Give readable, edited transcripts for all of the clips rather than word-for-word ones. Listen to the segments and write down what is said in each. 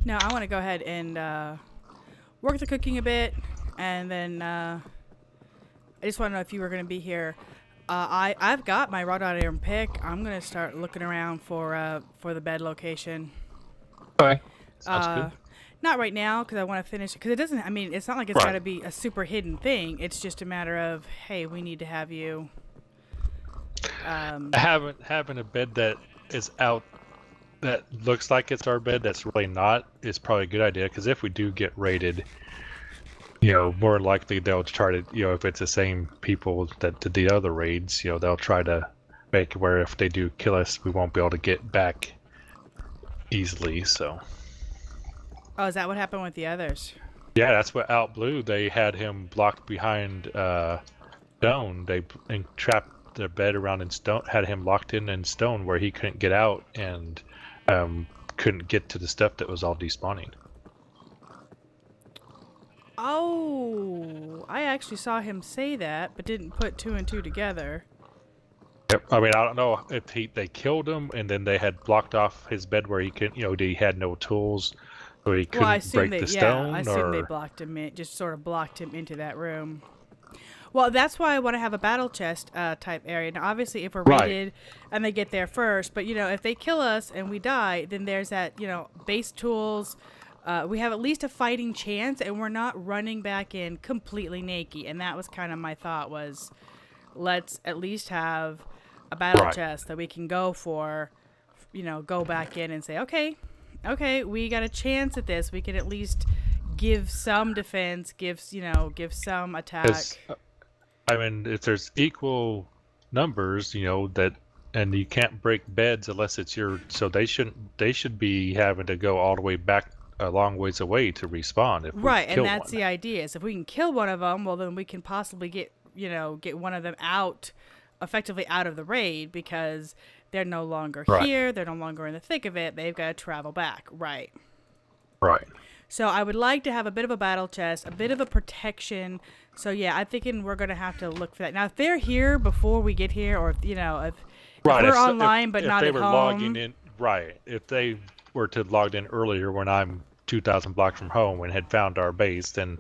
No, I want to go ahead and work the cooking a bit, and then I just want to know if you were going to be here. I've got my wrought iron pick. I'm going to start looking around for the bed location. Okay. Sounds good. Not right now because I want to finish it. Because it doesn't. I mean, it's not like it's got to be a super hidden thing. It's just a matter of, hey, we need to have you. Having a bed that is out that looks like it's our bed that's really not is probably a good idea, because if we do get raided, more likely they'll try to, if it's the same people that did the other raids, they'll try to make it where if they do kill us, we won't be able to get back easily. So. Oh, is that what happened with the others? Yeah, that's what Out Blue. They had him blocked behind stone. They trapped their bed around in stone, had him locked in stone where he couldn't get out and couldn't get to the stuff that was all despawning. Oh, I actually saw him say that, but didn't put two and two together. Yep. I mean, I don't know if they killed him and then they had blocked off his bed where he couldn't, he had no tools, so he couldn't break the stone. I assume they blocked him in, just sort of blocked him into that room. Well, that's why I want to have a battle chest type area. Now, obviously, if we're raided and they get there first, but if they kill us and we die, then there's that base tools. We have at least a fighting chance, and we're not running back in completely naked. And that was kind of my thought was, let's at least have a battle chest that we can go for, go back in and say, okay, we got a chance at this. We can at least give some defense, give some attack. I mean, if there's equal numbers, and you can't break beds unless it's so they should be having to go all the way back a long ways away to respawn. If right, and that's the idea. Is if we can kill one of them, well, then we can possibly get one of them effectively out of the raid, because they're no longer here. They're no longer in the thick of it. They've got to travel back. Right. So I would like to have a bit of a battle chest, a bit of a protection. So yeah, I'm thinking we're going to have to look for that. Now, if they're here before we get here, or if we're online but not at home. If they were logging in, if they were to log in earlier when I'm 2,000 blocks from home and had found our base, then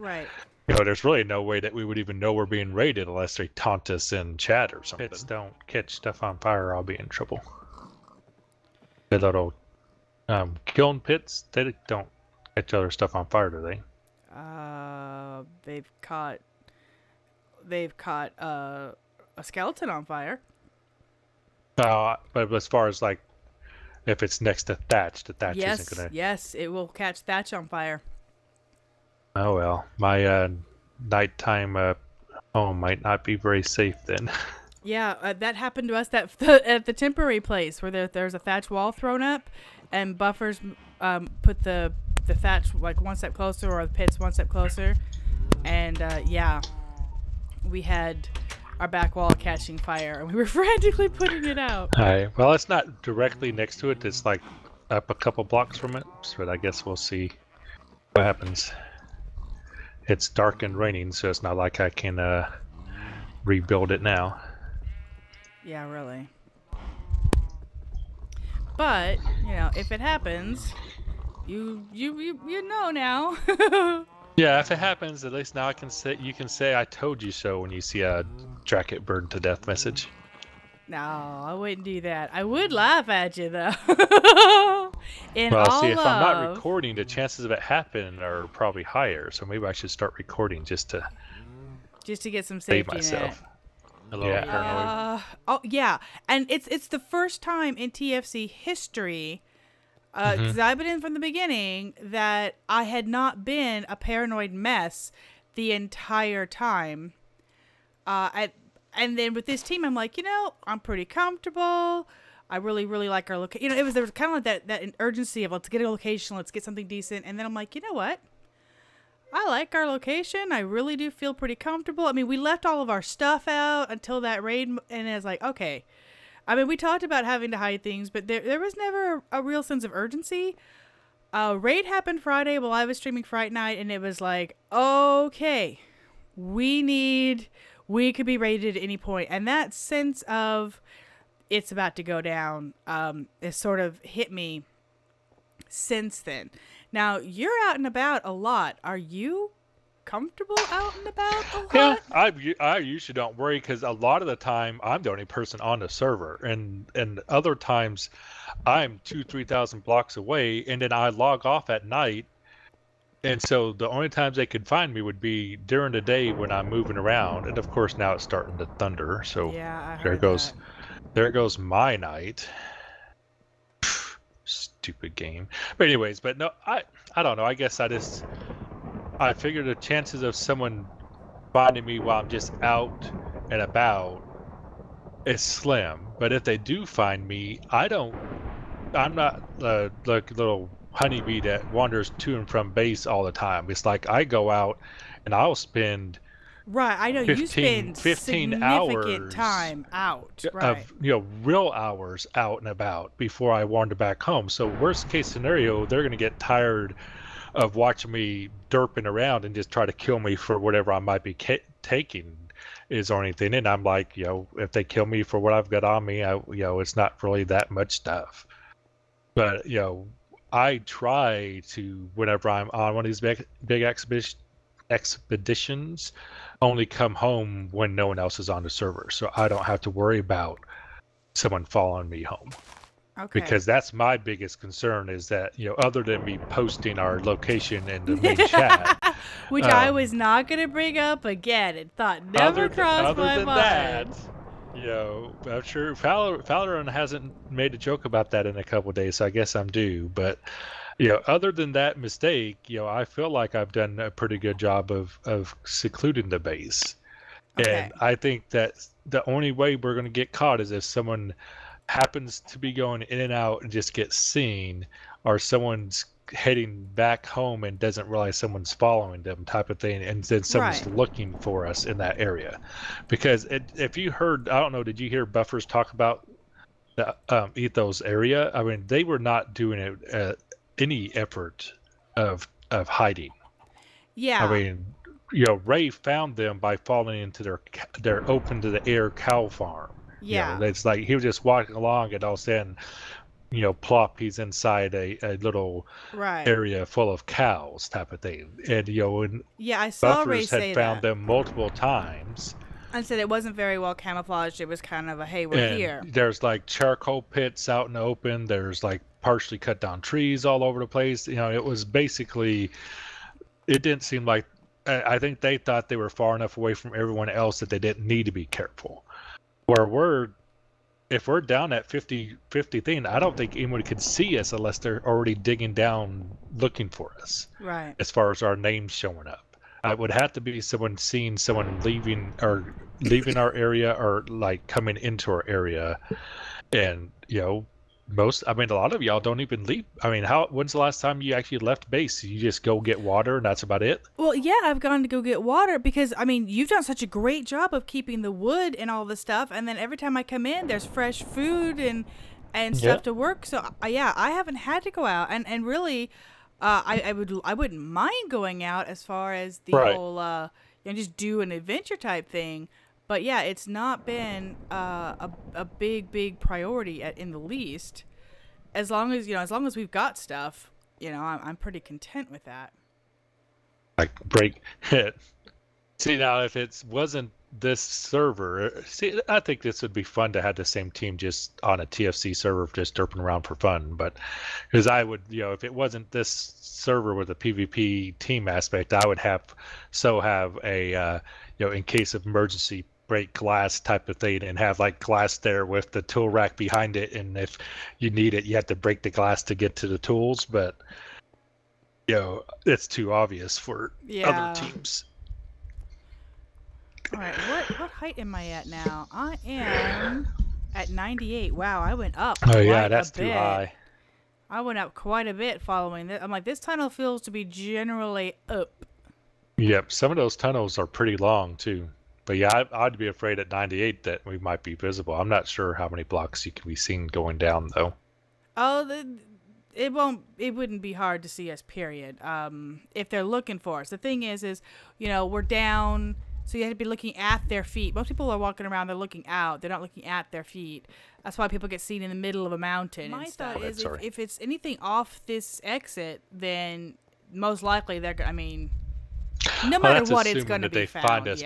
there's really no way that we would even know we're being raided unless they taunt us in chat or something. Pits don't catch stuff on fire, I'll be in trouble. The little kiln pits, they don't catch other stuff on fire, do they? They've caught a skeleton on fire. But as far as if it's next to thatch, the thatch isn't gonna. Yes, it will catch thatch on fire. Oh well, my nighttime home might not be very safe then. Yeah, that happened to us at the temporary place where there's a thatch wall thrown up, and buffers put the thatch one step closer, or the pits one step closer, and we had our back wall catching fire, and we were frantically putting it out. Well, it's not directly next to it. It's up a couple blocks from it, but I guess we'll see what happens. It's dark and raining, so it's not like I can rebuild it now. Yeah, really. But if it happens, you know now. Yeah, if it happens, at least now you can say I told you so when you see a track it burned to death message. No, I wouldn't do that. I would laugh at you though. If I'm not recording, the chances of it happening are probably higher. So maybe I should start recording just to get some safety myself. Hello, paranoid. Oh yeah, and it's the first time in TFC history. Because I've been in from the beginning that I had not been a paranoid mess the entire time. And then with this team, I'm like, I'm pretty comfortable. I really, really like our location. There was kind of like that urgency of let's get a location, let's get something decent. And then I'm like, you know what? I like our location. I really do feel pretty comfortable. I mean, we left all of our stuff out until that raid, and it's like, okay. I mean, we talked about having to hide things, but there was never a real sense of urgency. Raid happened Friday while I was streaming Friday night, and it was like, okay, we could be raided at any point. And that sense of it's about to go down has sort of hit me since then. Now, you're out and about a lot. Are you comfortable out and about a lot? Yeah, I usually don't worry because a lot of the time I'm the only person on the server, and other times I'm 2,000-3,000 blocks away, and then I log off at night, and so the only times they could find me would be during the day when I'm moving around, and of course now it's starting to thunder, so Yeah, I there heard goes that. there goes my night. Stupid game. But anyways, but no, I don't know. I guess I figure the chances of someone finding me while I'm just out and about is slim. But if they do find me, I'm not like little honeybee that wanders to and from base all the time. It's like I go out and I'll spend Right, I know you 15 spend significant hours time out, right? of real hours out and about before I wander back home. So worst case scenario, they're going to get tired of watching me derping around and just try to kill me for whatever I might be taking is or anything. And I'm like, if they kill me for what I've got on me, it's not really that much stuff. But I try to, whenever I'm on one of these big expeditions, only come home when no one else is on the server, so I don't have to worry about someone following me home. Okay. Because that's my biggest concern is that, other than me posting our location in the main chat. Which I was not going to bring up again. It thought never crossed my mind. I'm sure Fowleron hasn't made a joke about that in a couple of days, so I guess I'm due. But, other than that mistake, I feel like I've done a pretty good job of secluding the base. Okay. And I think that the only way we're going to get caught is if someone happens to be going in and out and just gets seen, or someone's heading back home and doesn't realize someone's following them type of thing, and then someone's looking for us in that area. Because if you heard, I don't know, did you hear Buffers talk about the Ethos area? I mean, they were not doing any effort of hiding. Yeah. I mean, Ray found them by falling into their open to the air cow farm. Yeah. It's like he was just walking along and all of a sudden, plop, he's inside a little area full of cows type of thing. And, I saw Ray Buffers say had found them multiple times. And said it wasn't very well camouflaged. It was kind of a, hey, we're here. There's like charcoal pits out in the open. There's like partially cut down trees all over the place. It was basically, it didn't seem like, I think they thought they were far enough away from everyone else that they didn't need to be careful. Where if we're down at 50 thing, I don't think anyone could see us unless they're already digging down looking for us. Right. As far as our names showing up. It would have to be someone seeing someone leaving our area or like coming into our area. And, a lot of y'all don't even leave. I mean, when's the last time you actually left base? You just go get water and that's about it? Well, yeah, I've gone to go get water because, you've done such a great job of keeping the wood and all the stuff. And then every time I come in, there's fresh food and stuff to work. So, I haven't had to go out. And really, I wouldn't mind going out as far as the whole, just do an adventure type thing. But yeah, it's not been a big priority in the least. As long as we've got stuff, I'm pretty content with that. Like break it. See, now if it wasn't this server, I think this would be fun to have the same team just on a TFC server, just derping around for fun. But because I would, if it wasn't this server with a PvP team aspect, I would have a, in case of emergency, break glass type of thing and have like glass there with the tool rack behind it, and if you need it you have to break the glass to get to the tools, but it's too obvious for other teams. All right, what height am I at now? I am at 98. Wow, I went up that's too high. I went up quite a bit following this. I'm like, this tunnel feels to be generally up. Yep, some of those tunnels are pretty long too. But yeah, I'd be afraid at 98 that we might be visible. I'm not sure how many blocks you can be seen going down, though. Oh, it wouldn't be hard to see us, period. If they're looking for us. The thing is, we're down So you have to be looking at their feet. Most people are walking around, they're looking out. They're not looking at their feet. That's why people get seen in the middle of a mountain. My thought is if it's anything off this exit, then most likely they're, I mean, no matter what, it's going to be found. Find us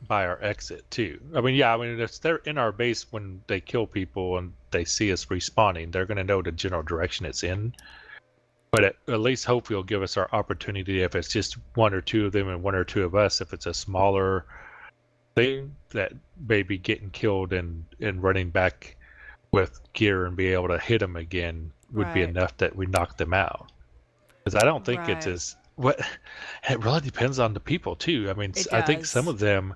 by our exit too. I mean, yeah, I mean, if they're in our base when they kill people and they see us respawning, they're going to know the general direction it's in. But at least hopefully it'll give us our opportunity if it's just one or two of them and one or two of us. If it's a smaller thing that may be getting killed and running back with gear and be able to hit them again would be enough that we knock them out. Because I don't think it's as... It really depends on the people too. I mean, I think some of them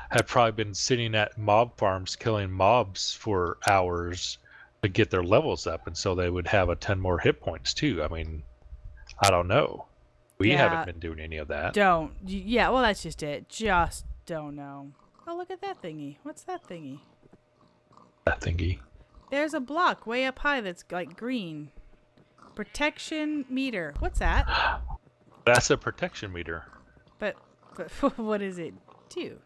have probably been sitting at mob farms killing mobs for hours to get their levels up, and so they would have a ton more hit points too. I mean, I don't know. We haven't been doing any of that. Yeah, well, that's just it. Just don't know. Oh, look at that thingy. What's that thingy? That thingy. There's a block way up high that's like green. Protection meter. What's that? That's a protection meter. But what does it do?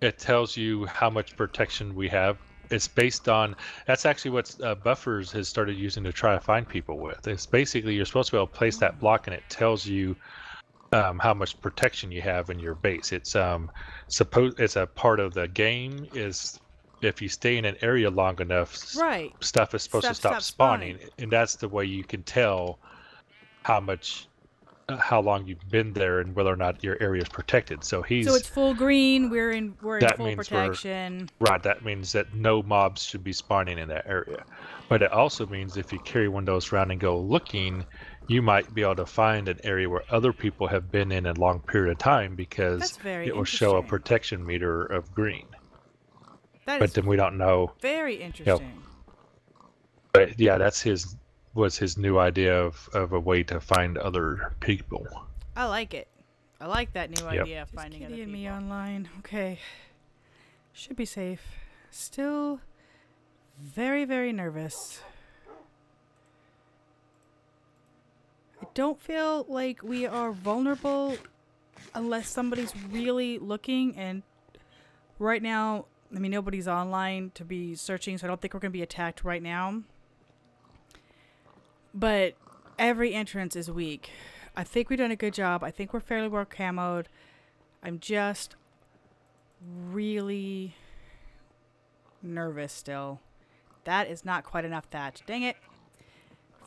It tells you how much protection we have. It's based on, that's actually what Buffers has started using to try to find people with. It's basically, you're supposed to be able to place that block and it tells you how much protection you have in your base. It's it's a part of the game is if you stay in an area long enough, stuff is supposed to stop spawning. And that's the way you can tell how long you've been there and whether or not your area is protected. So it's full green. We're in full protection. Right. That means that no mobs should be spawning in that area. But it also means if you carry one of those around and go looking, you might be able to find an area where other people have been in a long period of time because it will show a protection meter of green. But then we don't know. Very interesting. But yeah, was his new idea of a way to find other people. I like it. I like that new idea of finding other people. Me online. Okay. Should be safe. Still very, very nervous. I don't feel like we are vulnerable unless somebody's really looking, and right now, I mean, nobody's online to be searching, so I don't think we're going to be attacked right now. But every entrance is weak. I think we've done a good job. I think we're fairly well camoed. I'm just really nervous still. That is not quite enough thatch. Dang it.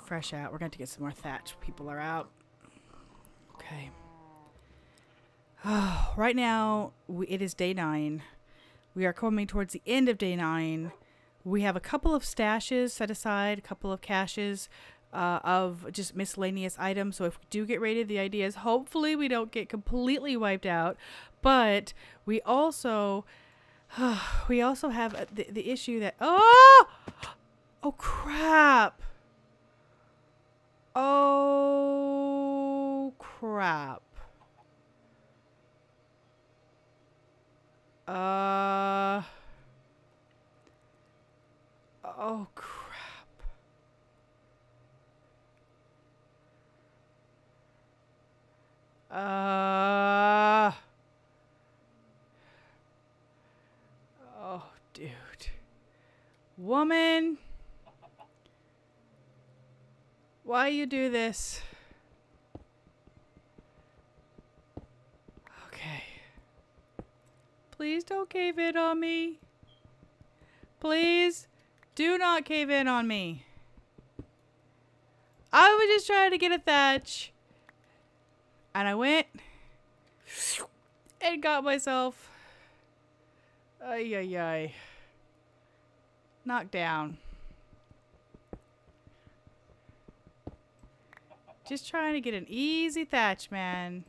Fresh out. We're going to get some more thatch. People are out. Okay. Right now, it is day 9. We are coming towards the end of day 9. We have a couple of stashes set aside, a couple of caches of just miscellaneous items. So if we do get raided, the idea is hopefully we don't get completely wiped out. But we also have the issue that oh crap. Oh crap. Oh crap. Oh, dude. Woman. Why you do this? Okay. Please don't cave in on me. Please do not cave in on me. I was just trying to get a thatch. And I went and got myself knocked down. Just trying to get an easy thatch, man.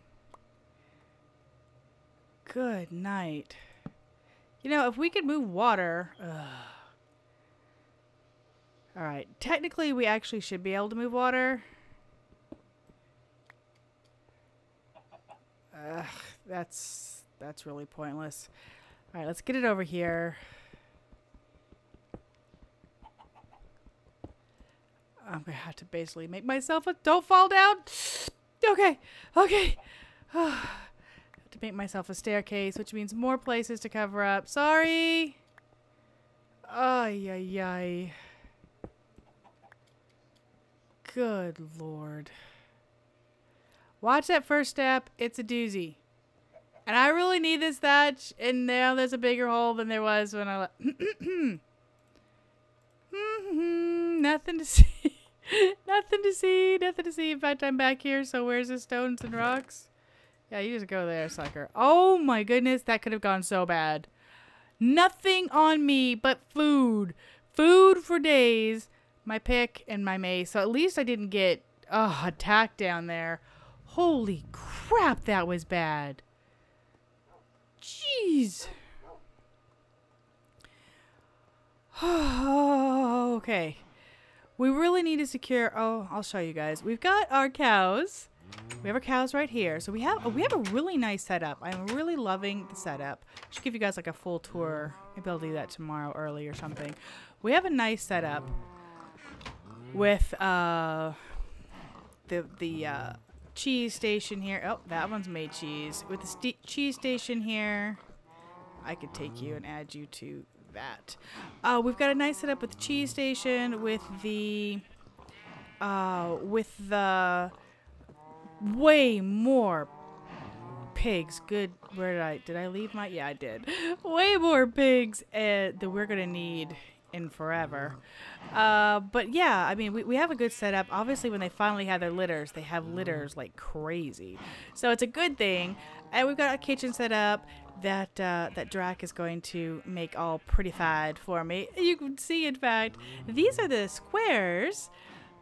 Good night. You know, if we could move water. Alright, technically we actually should be able to move water. That's really pointless. Alright, let's get it over here. I'm gonna have to basically make myself don't fall down. Okay. to make myself a staircase, which means more places to cover up. Sorry. Ay, ay, ay. Good Lord. Watch that first step. It's a doozy. And I really need this thatch, and now there's a bigger hole than there was when I nothing to see. Nothing to see. Nothing to see. In fact, I'm back here, so where's the stones and rocks? Yeah, you just go there, sucker. Oh my goodness, that could have gone so bad. Nothing on me but food. Food for days. My pick and my mace. So at least I didn't get attacked down there. Holy crap, that was bad. Jeez. Okay. We really need to secure... Oh, I'll show you guys. We've got our cows. We have our cows right here. So we have a really nice setup. I'm really loving the setup. I should give you guys like a full tour. Maybe I'll do that tomorrow early or something. We have a nice setup with the cheese station here. Oh, that one's made cheese. With the cheese station here, I could take you and add you to that. We've got a nice setup with the cheese station, with the way more pigs. Good. Where did I leave my? Yeah, I did. Way more pigs that we're gonna need in forever. But yeah, I mean, we have a good setup. Obviously, when they finally have their litters, they have litters like crazy. So it's a good thing. And we've got a kitchen set up that Drac is going to make all prettified for me. You can see, in fact, these are the squares.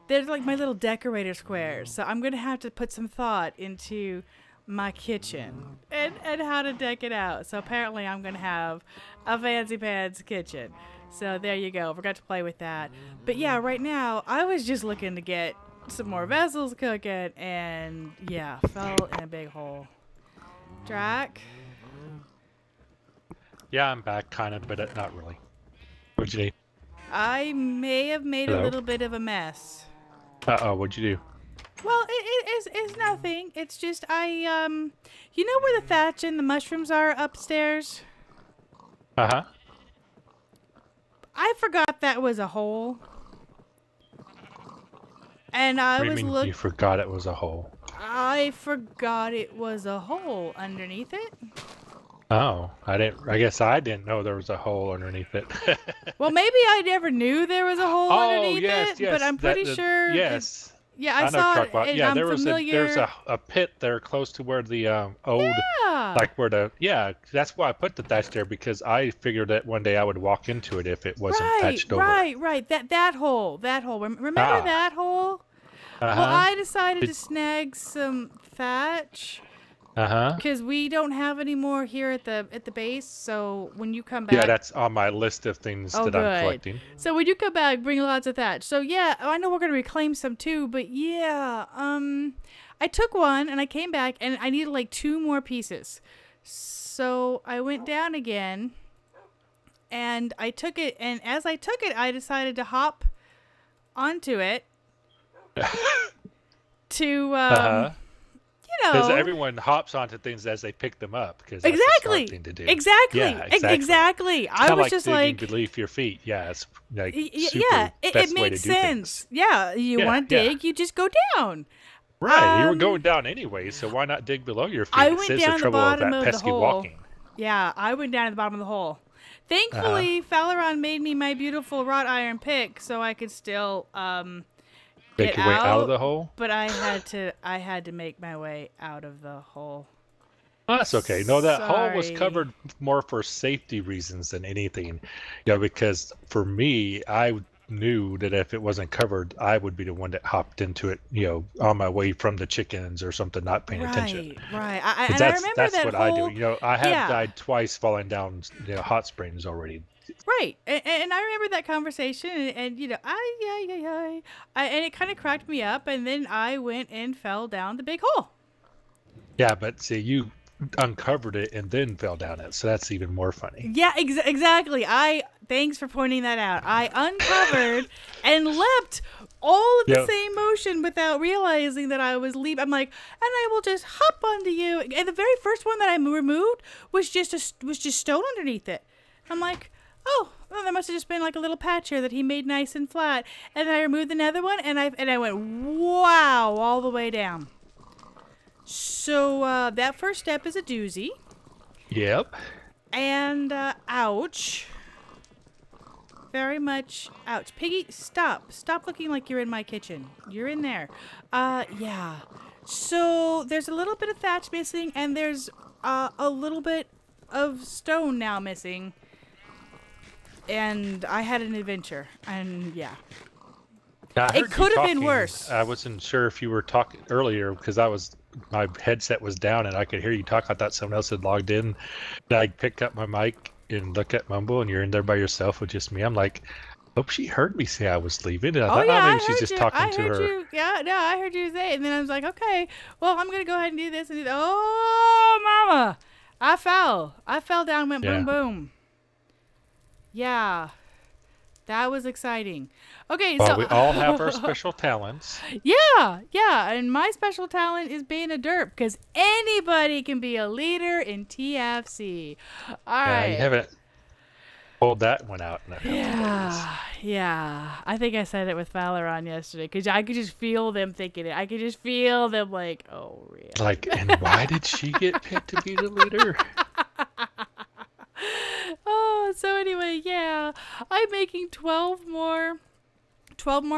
They're like my little decorator squares. So I'm going to have to put some thought into my kitchen and how to deck it out. So apparently I'm going to have a fancy pants kitchen. So there you go. Forgot to play with that. But yeah, right now I was just looking to get some more vessels cooking, and yeah, fell in a big hole. Drac? Yeah, I'm back kind of, but not really. What'd you need? I may have made a little bit of a mess. Uh-oh, what'd you do? Well, it's nothing. It's just you know where the thatch and the mushrooms are upstairs? Uh-huh. I forgot that was a hole. And I was looking. You forgot it was a hole? I forgot it was a hole underneath it. Oh, I guess I didn't know there was a hole underneath it. Well, maybe I never knew there was a hole underneath it, yes, but I'm pretty sure. Yes. Yeah, I saw it. And yeah, I'm there's a pit there close to where the old, like where the that's why I put the thatch there, because I figured that one day I would walk into it if it wasn't thatched over. Right. That hole. Remember that hole? Uh-huh. Well, I decided to snag some thatch. Because we don't have any more here at the base, so when you come back... Yeah, that's on my list of things that I'm collecting. So when you come back, bring lots of thatch. So yeah, I know we're going to reclaim some too, but yeah, I took one and I came back and I needed like 2 more pieces. So I went down again and I took it, and as I took it, I decided to hop onto it to... Because everyone hops onto things as they pick them up. Because that's exactly. the smart thing to do. Exactly. Yeah, exactly. I was just like digging beneath your feet. Yeah, it's like it makes sense. Yeah, you want to dig, you just go down. Right, you were going down anyway, so why not dig below your feet? I went down the bottom of the pesky hole. Walking. Yeah, I went down to the bottom of the hole. Thankfully, Falaron made me my beautiful wrought iron pick, so I could still Make your way out of the hole? But I had to make my way out of the hole. Oh, that's okay. No, that hole was covered more for safety reasons than anything. Because for me, I knew that if it wasn't covered, I would be the one that hopped into it, on my way from the chickens or something, not paying attention. Right. I remember that's what I do. I have died twice falling down hot springs already. Right, and I remember that conversation, and and it kind of cracked me up, and then I went and fell down the big hole. Yeah, but see, you uncovered it and then fell down it, so that's even more funny. Yeah, exactly. Thanks for pointing that out. I uncovered and leapt all at the same motion without realizing that I was leaving. I'm like, and I will just hop onto you. And the very first one that I removed was just stone underneath it. I'm like, oh, well, there must have just been like a little patch here that he made nice and flat. And then I removed another one, and I went, wow, all the way down. So that first step is a doozy. Yep. And ouch. Very much ouch. Piggy, stop. Stop looking like you're in my kitchen. You're in there. Yeah. So there's a little bit of thatch missing, and there's a little bit of stone now missing. And I had an adventure, and yeah. It could have been worse. I wasn't sure if you were talking earlier because my headset was down and I could hear you talk. I thought someone else had logged in. And I picked up my mic and look at Mumble, and you're in there by yourself with just me. I'm like, hope she heard me say I was leaving. And I thought, yeah, maybe she's just talking to her. You. Yeah, no, I heard you say it. And then I was like, okay, well, I'm going to go ahead and do this and do that. Oh, mama. I fell down, went boom, boom. Yeah. That was exciting. Okay, well, so we all have our special talents. Yeah, and my special talent is being a derp because anybody can be a leader in TFC. All right. You haven't pulled that one out in a couple days. Yeah. I think I said it with Valoron yesterday because I could just feel them thinking it. I could just feel them like, oh, really? Like, and why did she get picked to be the leader? So anyway, yeah, I'm making 12 more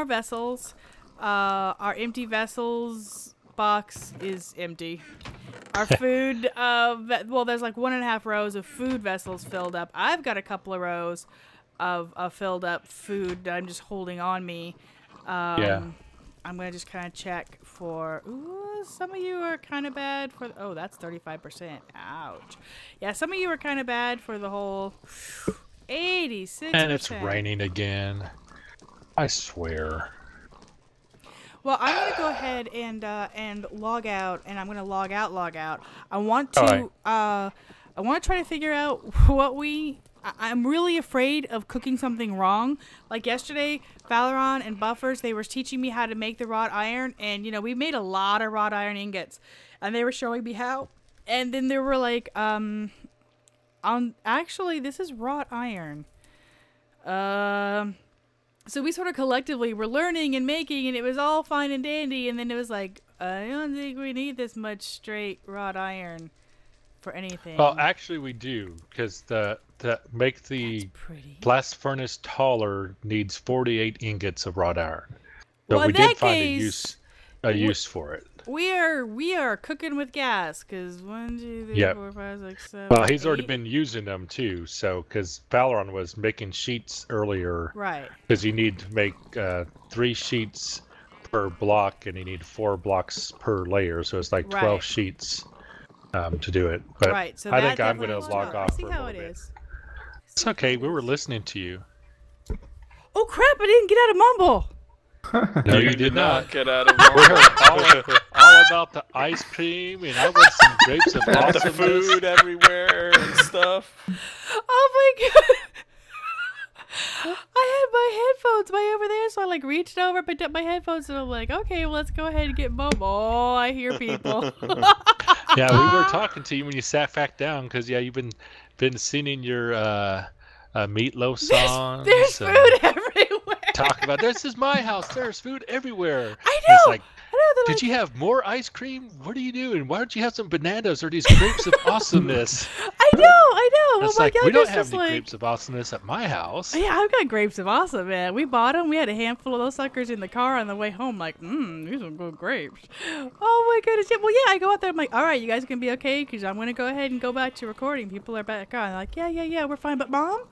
vessels. Our empty vessels box is empty. Our food, well, there's like 1.5 rows of food vessels filled up. I've got a couple of rows of filled up food that I'm just holding on me. I'm going to just kind of check for, ooh, some of you are kind of bad for, oh, that's 35%. Ouch. Yeah, some of you are kind of bad for the whole 86%. And it's raining again. I swear. Well, I'm going to go ahead and log out, and I'm going to log out. I want to try to figure out what I'm really afraid of cooking something wrong. Like yesterday, Valoron and Buffers, they were teaching me how to make the wrought iron. And, we made a lot of wrought iron ingots. And they were showing me how. And then they were like, actually, this is wrought iron. So we sort of collectively were learning and making, and it was all fine and dandy. And then it was like, I don't think we need this much straight wrought iron for anything. Well, actually, we do, because to make the blast furnace taller needs 48 ingots of wrought iron. So we did find a use for it. We are cooking with gas, because 1, 2, 3, 4, 5, 6, 7. Well, he's already been using them too. So because Valoron was making sheets earlier, right? Because you need to make 3 sheets per block, and you need 4 blocks per layer. So it's like 12 sheets. To do it, but so I think I'm going to log off. See how it is. It's okay. We were listening to you. Oh crap! I didn't get out of Mumble. No, you did not get out of Mumble. We heard all about the ice cream, and I want some grapes of awesomeness. The food everywhere and stuff. Oh my god! I had my headphones way over there, so I reached over, picked up my headphones, and I'm like, okay, well, let's go ahead and get Mumble. Oh, I hear people. Yeah, we were talking to you when you sat back down, because you've been singing your meatloaf songs. There's food everywhere. Talk about, this is my house. There's food everywhere. I know. It's like, did you have more ice cream? What are you doing? Why don't you have some bananas or these grapes of awesomeness? I know. It's like, we don't have any grapes of awesomeness at my house. Yeah, I've got grapes of awesome, man. We bought them. We had a handful of those suckers in the car on the way home. Like, these are good grapes. Oh my goodness. Yeah, well, yeah, I go out there. I'm like, all right, you guys can be okay, because I'm going to go ahead and go back to recording. People are back on. They're like, yeah, we're fine. But Mom,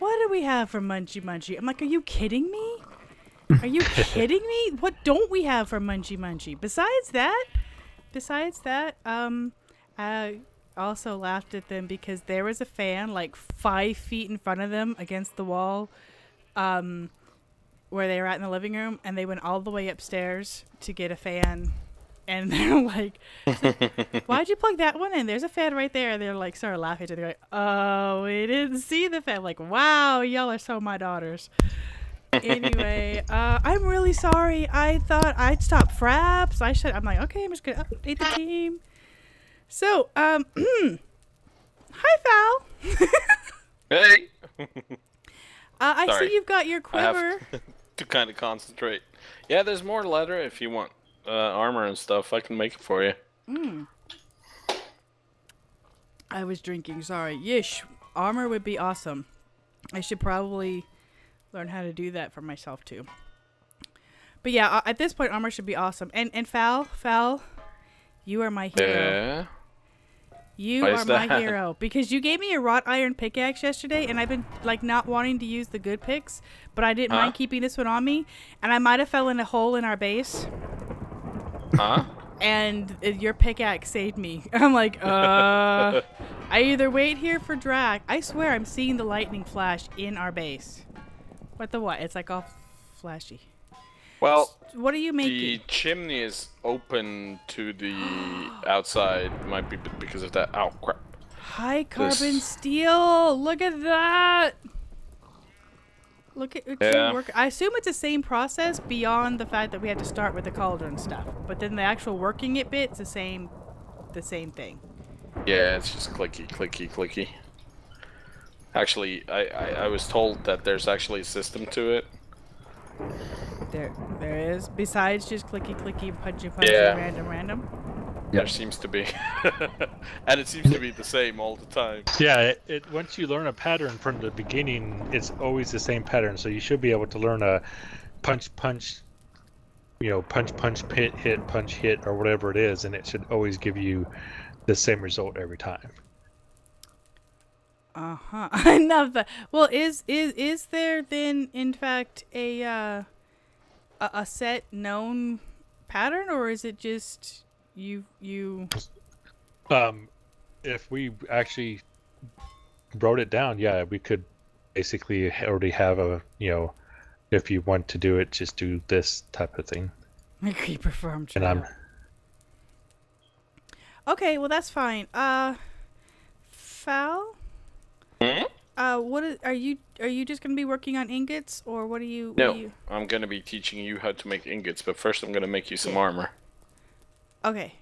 what do we have for Munchie Munchie? I'm like, are you kidding me? Are you kidding me? What don't we have for Munchie Munchie? Besides that, I also laughed at them because there was a fan 5 feet in front of them against the wall, where they were at in the living room, and they went all the way upstairs to get a fan. And they're like, why'd you plug that one in? There's a fan right there. And they're like, started laughing. They're like, oh, we didn't see the fan. I'm like, wow, y'all are so my daughters. Anyway, I'm really sorry. I thought I'd stop fraps. I'm like, okay, I'm just gonna update the team. So, hi Val. Hey. I Sorry. see you've got your quiver. I have to kind of concentrate. Yeah, there's more leather if you want armor and stuff. I can make it for you. I was drinking. Sorry. Yish, armor would be awesome. I should probably learn how to do that for myself too. But yeah, at this point, armor should be awesome. And Fal, you are my hero. Yeah. You are my hero because you gave me a wrought iron pickaxe yesterday, and I've been like not wanting to use the good picks, but I didn't mind keeping this one on me, and I might have fell in a hole in our base. And your pickaxe saved me. I'm like, I either wait here for Drac. I swear I'm seeing the lightning flash in our base. What the what? It's like all flashy. Well, what are you making? The chimney is open to the outside. Might be because of that. Oh, crap. High carbon steel. Look at that. Look at your work. I assume it's the same process beyond the fact that we had to start with the cauldron stuff. But then the actual working it bit's the same thing. Yeah, it's just clicky, clicky, clicky. Actually, I was told that there's actually a system to it. There is. Besides just clicky, clicky, punchy, random. There seems to be. And it seems to be the same all the time. Yeah, once you learn a pattern from the beginning, it's always the same pattern. So you should be able to learn a punch, punch, hit, punch, hit, or whatever it is, and it should always give you the same result every time. I love that. Well, is there then in fact a set known pattern, or is it just you? If we actually wrote it down, yeah, we could basically already have a if you want to do it, just do this type of thing. A creeper farm. And I'm okay. Well, that's fine. Foul. Are you just gonna be working on ingots, or what are you? No, I'm gonna be teaching you how to make ingots, but first I'm gonna make you some armor. Okay.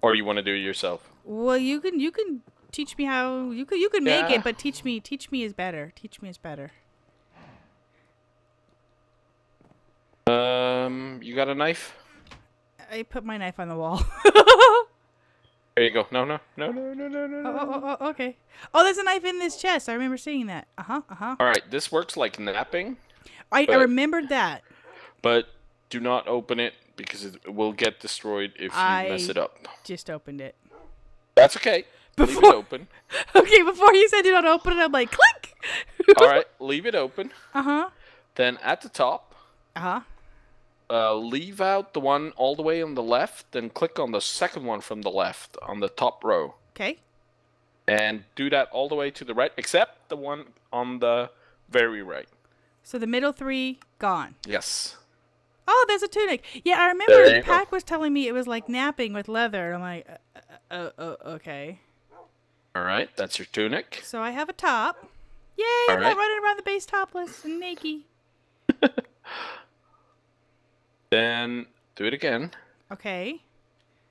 Or you want to do it yourself? Well, you can teach me how you can make it, but teach me is better. Teach me is better. You got a knife? I put my knife on the wall. There you go. No. Oh, okay. Oh, there's a knife in this chest. I remember seeing that. All right, this works like napping. I remembered that. But do not open it because it will get destroyed if you mess it up. Just opened it. That's okay. Leave it open. Okay, before you said do not open it, I'm like, click! All right, leave it open. Uh-huh. Then at the top, leave out the one all the way on the left, then click on the second one from the left on the top row. Okay. And do that all the way to the right, except the one on the very right. So the middle three, gone. Yes. Oh, there's a tunic. Yeah, I remember Pac was telling me it was like napping with leather. I'm like, okay. All right, that's your tunic. So I have a top. Yay, I'm not running around the base topless and naked. Then do it again. Okay.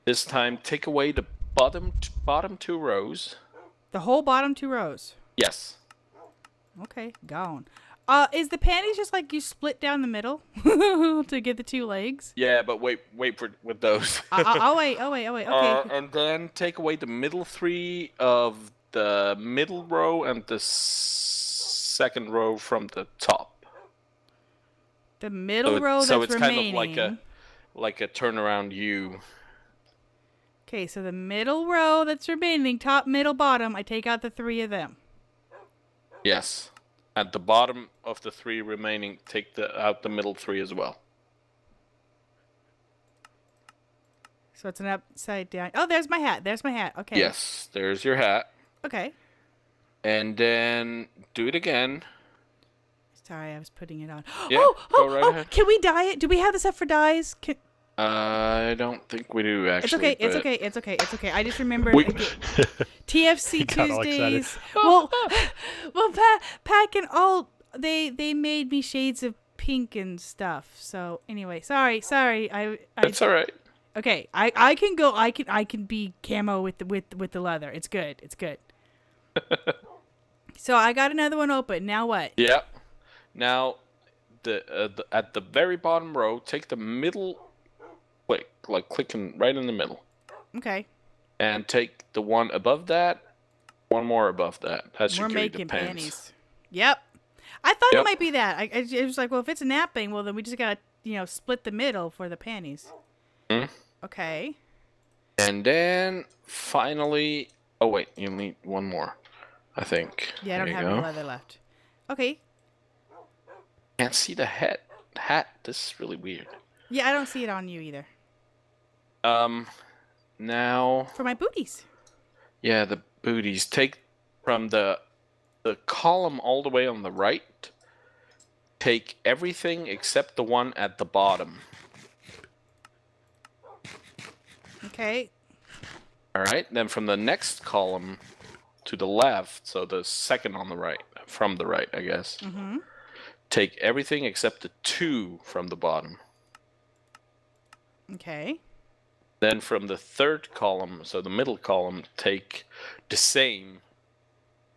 This time, take away the bottom two rows. The whole bottom two rows? Yes. Okay, gone. Is the panties just like you split down the middle to get the two legs? Yeah, but wait with those. I'll wait. Okay. And then take away the middle three of the middle row and the second row from the top. The middle row that's remaining. So it's kind of like a turnaround U. Okay, so the middle row that's remaining, top, middle, bottom, I take out the three of them. Yes. At the bottom of the three remaining, take out the middle three as well. So it's an upside down. Oh, there's my hat. Okay. Yes, there's your hat. Okay. And then do it again. Sorry, I was putting it on. Yeah, go right ahead. Can we dye it? Do we have this up for dyes? I don't think we do, actually. It's okay. I just remembered TFC Tuesdays. Well, Pack and all, they made me shades of pink and stuff. So anyway, sorry. That's all right. Okay, I can go. I can be camo with the leather. It's good. It's good. So I got another one open. Now what? Yeah. Now, at the very bottom row, take the middle click, like clicking right in the middle. Okay. And take the one above that, one more above that. That should We're give you making the pants. panties. Yep. I thought it might be that. It was like, well, if it's a napping, well, then we just got to, split the middle for the panties. Mm-hmm. Okay. And then finally, oh wait, you need one more, I think. Yeah, I don't have any leather left. Okay. Can't see the hat. This is really weird. Yeah, I don't see it on you either. Now for my booties. Yeah, the booties. Take from the column all the way on the right. Take everything except the one at the bottom. Okay. All right. Then from the next column to the left, so the second on the right, from the right, I guess. Mm-hmm. Take everything except the 2 from the bottom. Okay. Then from the third column, so the middle column, take the same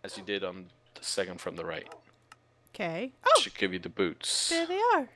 as you did on the second from the right. Okay. Oh! Should give you the boots. There they are.